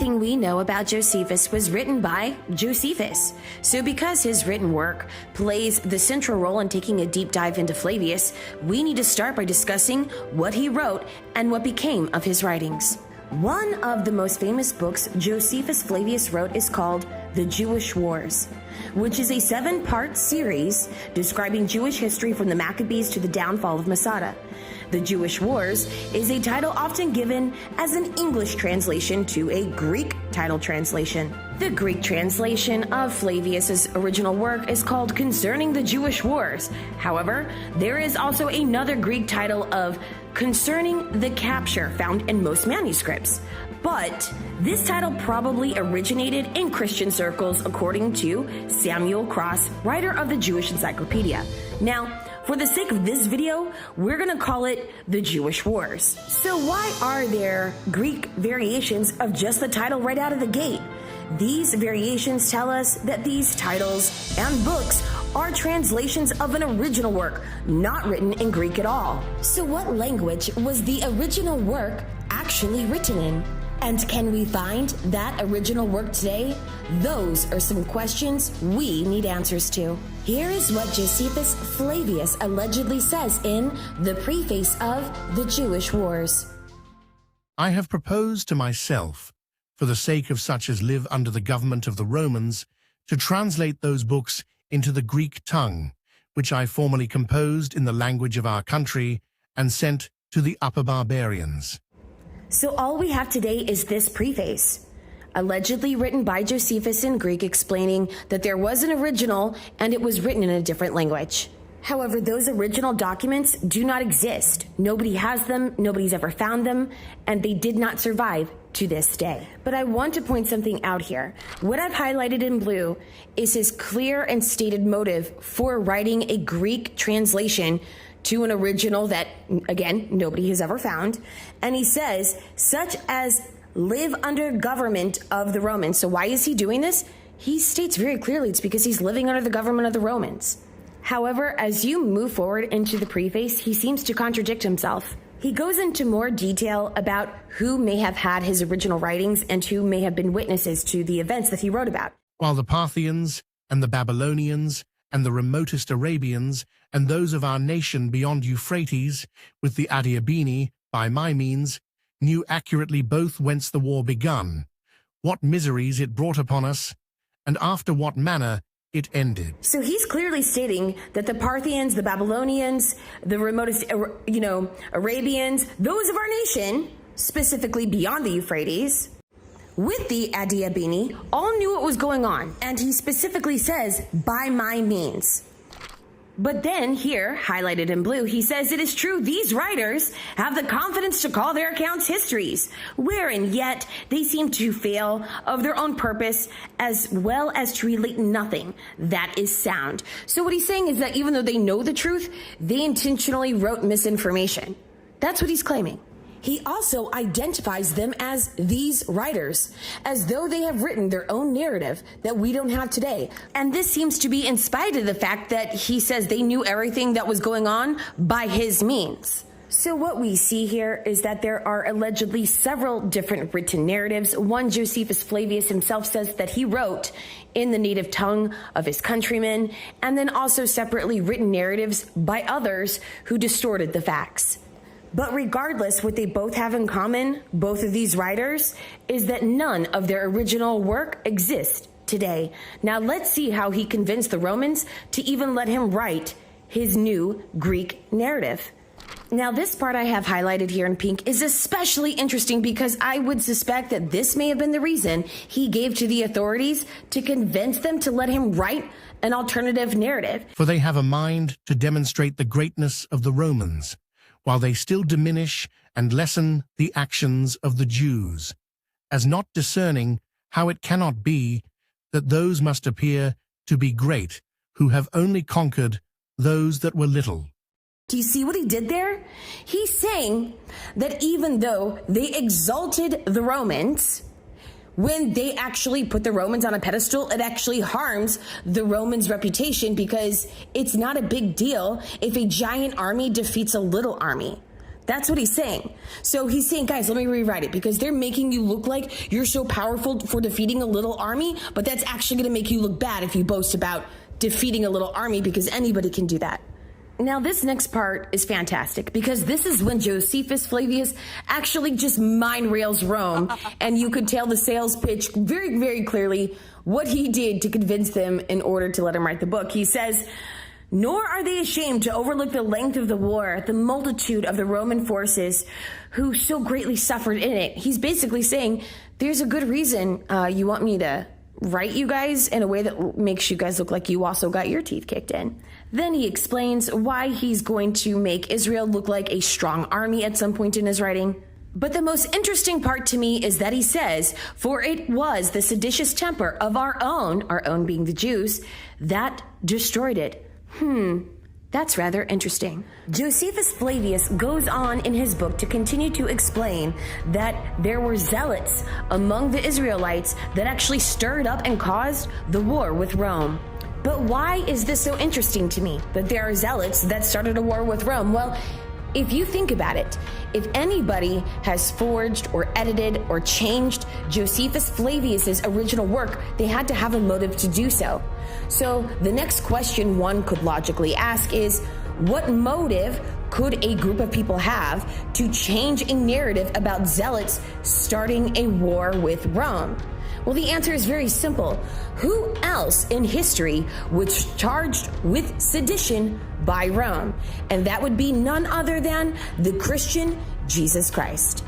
everything we know about Josephus was written by Josephus. So because his written work plays the central role in taking a deep dive into Flavious, we need to start by discussing what he wrote and what became of his writings. One of the most famous books Josephus Flavious wrote is called The Jewish Wars, which is a 7-part series describing Jewish history from the Maccabees to the downfall of Masada. The Jewish Wars is a title often given as an English translation to a Greek title translation. The Greek translation of Flavius's original work is called Concerning the Jewish Wars. However, there is also another Greek title of Concerning the Capture found in most manuscripts. But this title probably originated in Christian circles, according to Samuel Cross, writer of the Jewish Encyclopedia. Now, for the sake of this video, we're going to call it The Jewish Wars. So why are there Greek variations of just the title right out of the gate? These variations tell us that these titles and books are translations of an original work, not written in Greek at all. So what language was the original work actually written in? And can we find that original work today? Those are some questions we need answers to. Here is what Josephus Flavious allegedly says in the preface of The Jewish Wars. I have proposed to myself, for the sake of such as live under the government of the Romans, to translate those books into the Greek tongue, which I formerly composed in the language of our country and sent to the upper barbarians. So all we have today is this preface, allegedly written by Josephus in Greek, explaining that there was an original and it was written in a different language. However, those original documents do not exist. Nobody has them, nobody's ever found them, and they did not survive to this day. But I want to point something out here. What I've highlighted in blue is his clear and stated motive for writing a Greek translation to an original that, again, nobody has ever found. And he says, such as live under government of the Romans. So why is he doing this? He states very clearly it's because he's living under the government of the Romans. However, as you move forward into the preface, he seems to contradict himself. He goes into more detail about who may have had his original writings and who may have been witnesses to the events that he wrote about. While the Parthians and the Babylonians and the remotest Arabians and those of our nation beyond Euphrates, with the Adiabeni, by my means, knew accurately both whence the war begun, what miseries it brought upon us, and after what manner it ended. So he's clearly stating that the Parthians, the Babylonians, the remotest, Arabians, those of our nation, specifically beyond the Euphrates, with the Adiabeni, all knew what was going on. And he specifically says, by my means. But then here, highlighted in blue, he says it is true these writers have the confidence to call their accounts histories, wherein yet they seem to fail of their own purpose as well as to relate nothing that is sound. So what he's saying is that even though they know the truth, they intentionally wrote misinformation. That's what he's claiming. He also identifies them as these writers, as though they have written their own narrative that we don't have today. And this seems to be in spite of the fact that he says they knew everything that was going on by his means. So what we see here is that there are allegedly several different written narratives. One, Josephus Flavious himself says that he wrote in the native tongue of his countrymen, and then also separately written narratives by others who distorted the facts. But regardless, what they both have in common, both of these writers, is that none of their original work exists today. Now let's see how he convinced the Romans to even let him write his new Greek narrative. Now this part I have highlighted here in pink is especially interesting because I would suspect that this may have been the reason he gave to the authorities to convince them to let him write an alternative narrative. For they have a mind to demonstrate the greatness of the Romans, while they still diminish and lessen the actions of the Jews, as not discerning how it cannot be that those must appear to be great who have only conquered those that were little. Do you see what he did there? He's saying that even though they exalted the Romans, when they actually put the Romans on a pedestal, it actually harms the Romans' reputation because it's not a big deal if a giant army defeats a little army. That's what he's saying. So he's saying, guys, let me rewrite it, because they're making you look like you're so powerful for defeating a little army, but that's actually going to make you look bad if you boast about defeating a little army, because anybody can do that. Now, this next part is fantastic, because this is when Josephus Flavious actually just mind rails Rome, and you could tell the sales pitch very, very clearly what he did to convince them in order to let him write the book. He says, "Nor are they ashamed to overlook the length of the war, the multitude of the Roman forces who so greatly suffered in it." He's basically saying, there's a good reason you want me to write you guys in a way that makes you guys look like you also got your teeth kicked in. Then he explains why he's going to make Israel look like a strong army at some point in his writing. But the most interesting part to me is that he says, "For it was the seditious temper of our own being the Jews, that destroyed it." That's rather interesting. Josephus Flavious goes on in his book to continue to explain that there were zealots among the Israelites that actually stirred up and caused the war with Rome. But why is this so interesting to me, that there are zealots that started a war with Rome? Well, if you think about it, if anybody has forged or edited or changed Josephus Flavius's original work, they had to have a motive to do so. So the next question one could logically ask is, what motive could a group of people have to change a narrative about zealots starting a war with Rome? Well, the answer is very simple. Who else in history was charged with sedition by Rome? And that would be none other than the Christian Jesus Christ.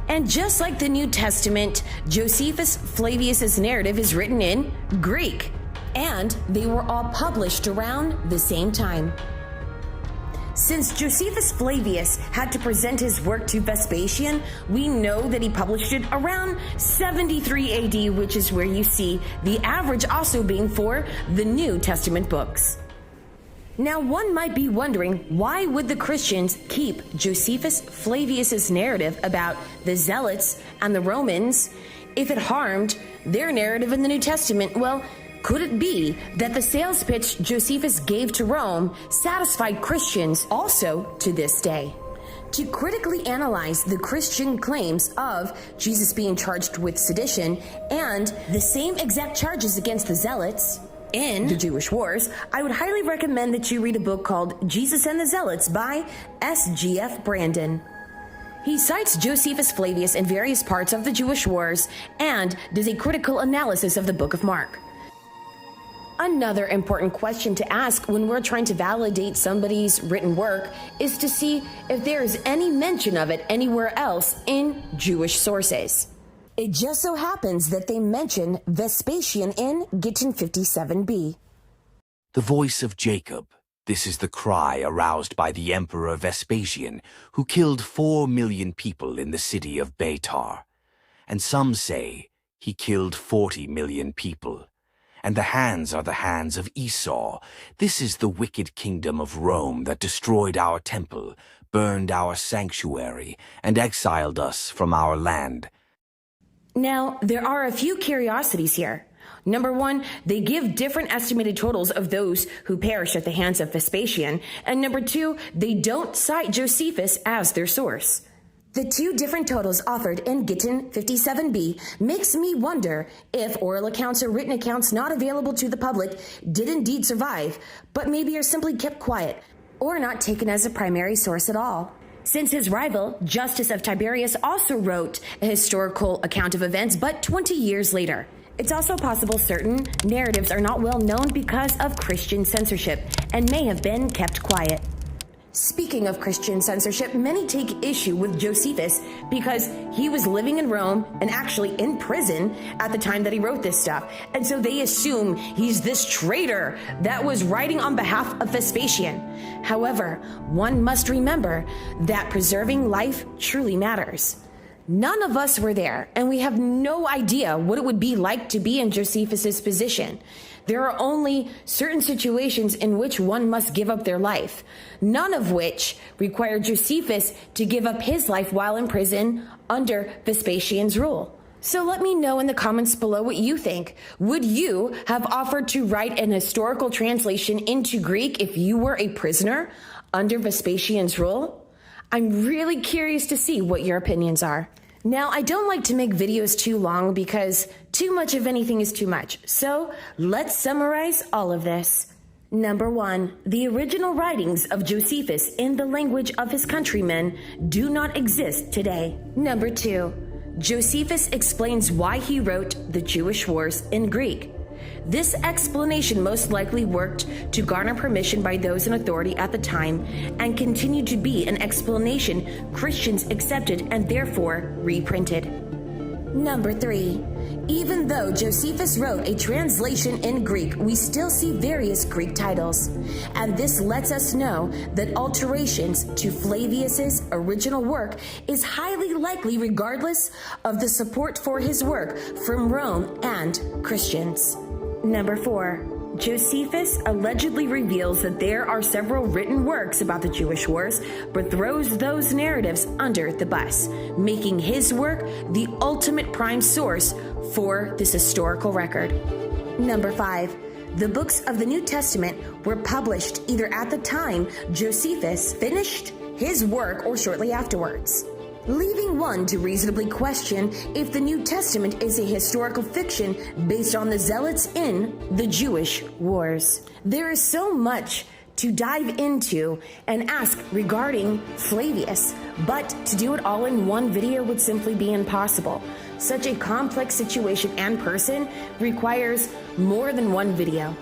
And just like the New Testament, Josephus Flavius's narrative is written in Greek, and they were all published around the same time. Since Josephus Flavius had to present his work to Vespasian, we know that he published it around 73 AD, which is where you see the average also being for the New Testament books. Now, one might be wondering, why would the Christians keep Josephus Flavius's narrative about the Zealots and the Romans if it harmed their narrative in the New Testament? Well, could it be that the sales pitch Josephus gave to Rome satisfied Christians also to this day? To critically analyze the Christian claims of Jesus being charged with sedition and the same exact charges against the Zealots in the Jewish Wars, I would highly recommend that you read a book called Jesus and the Zealots by S.G.F. Brandon. He cites Josephus Flavius in various parts of the Jewish Wars and does a critical analysis of the book of Mark. Another important question to ask when we're trying to validate somebody's written work is to see if there is any mention of it anywhere else in Jewish sources. It just so happens that they mention Vespasian in Gittin 57b. The voice of Jacob. This is the cry aroused by the Emperor Vespasian, who killed 4 million people in the city of Beitar. And some say he killed 40 million people. And the hands are the hands of Esau. This is the wicked kingdom of Rome that destroyed our temple, burned our sanctuary, and exiled us from our land. Now, there are a few curiosities here. Number one, they give different estimated totals of those who perished at the hands of Vespasian. And number two, they don't cite Josephus as their source. The two different totals offered in Gittin 57b makes me wonder if oral accounts or written accounts not available to the public did indeed survive, but maybe are simply kept quiet or not taken as a primary source at all. Since his rival, Justus of Tiberias, also wrote a historical account of events, but 20 years later. It's also possible certain narratives are not well known because of Christian censorship and may have been kept quiet. Speaking of Christian censorship, many take issue with Josephus because he was living in Rome and actually in prison at the time that he wrote this stuff. And so they assume he's this traitor that was writing on behalf of Vespasian. However, one must remember that preserving life truly matters. None of us were there, and we have no idea what it would be like to be in Josephus's position. There are only certain situations in which one must give up their life, none of which require Josephus to give up his life while in prison under Vespasian's rule. So let me know in the comments below what you think. Would you have offered to write an historical translation into Greek if you were a prisoner under Vespasian's rule? I'm really curious to see what your opinions are. Now, I don't like to make videos too long because too much of anything is too much. So let's summarize all of this. Number 1, the original writings of Josephus in the language of his countrymen do not exist today. Number 2, Josephus explains why he wrote the Jewish Wars in Greek. This explanation most likely worked to garner permission by those in authority at the time and continued to be an explanation Christians accepted and therefore reprinted. Number 3. Even though Josephus wrote a translation in Greek, we still see various Greek titles. And this lets us know that alterations to Flavius's original work is highly likely regardless of the support for his work from Rome and Christians. Number 4. Josephus allegedly reveals that there are several written works about the Jewish wars, but throws those narratives under the bus, making his work the ultimate prime source for this historical record. Number 5. The books of the New Testament were published either at the time Josephus finished his work or shortly afterwards, leaving one to reasonably question if the New Testament is a historical fiction based on the zealots in the Jewish wars. There is so much to dive into and ask regarding Flavius, but to do it all in one video would simply be impossible. Such a complex situation and person requires more than one video.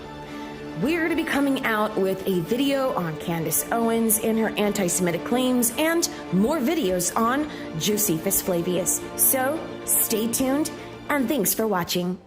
We're going to be coming out with a video on Candace Owens and her anti-Semitic claims and more videos on Josephus Flavious. So stay tuned and thanks for watching.